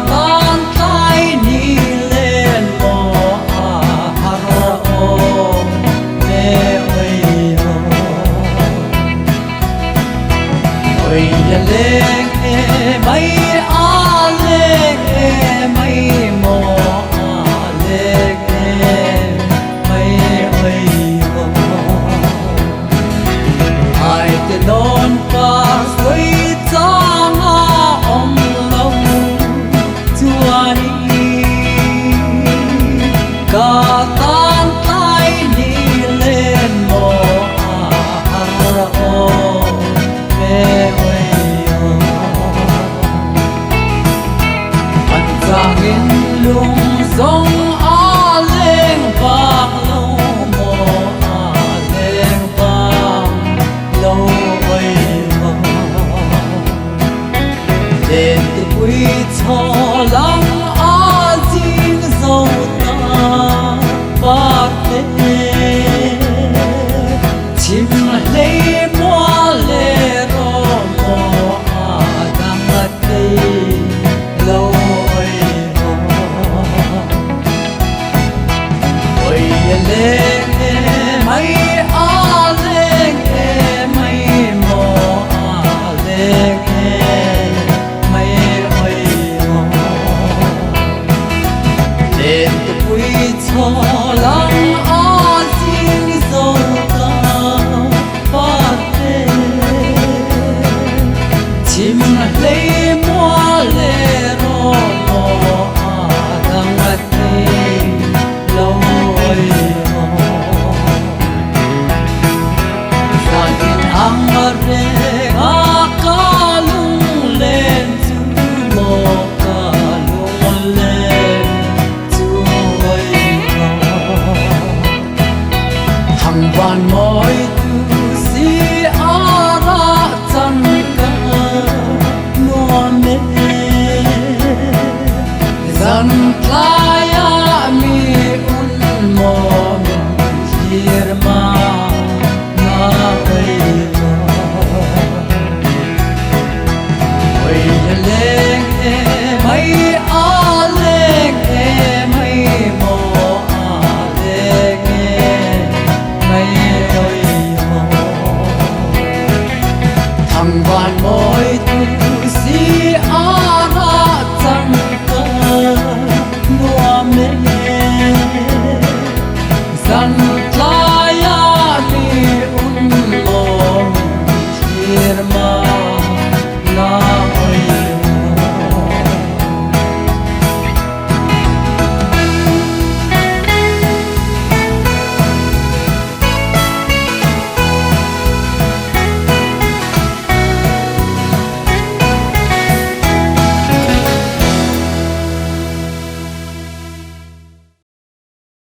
tan tay ni lên mò hara o le oi ho oi ya le mai a le mai mo le mai oi ho ai te non pa soi cả tan tay đi lên mò hara o ve oi o anh ra in lung sông a lên bạc lâu mò lên bạc lâu oi o đến từ quý cho lắm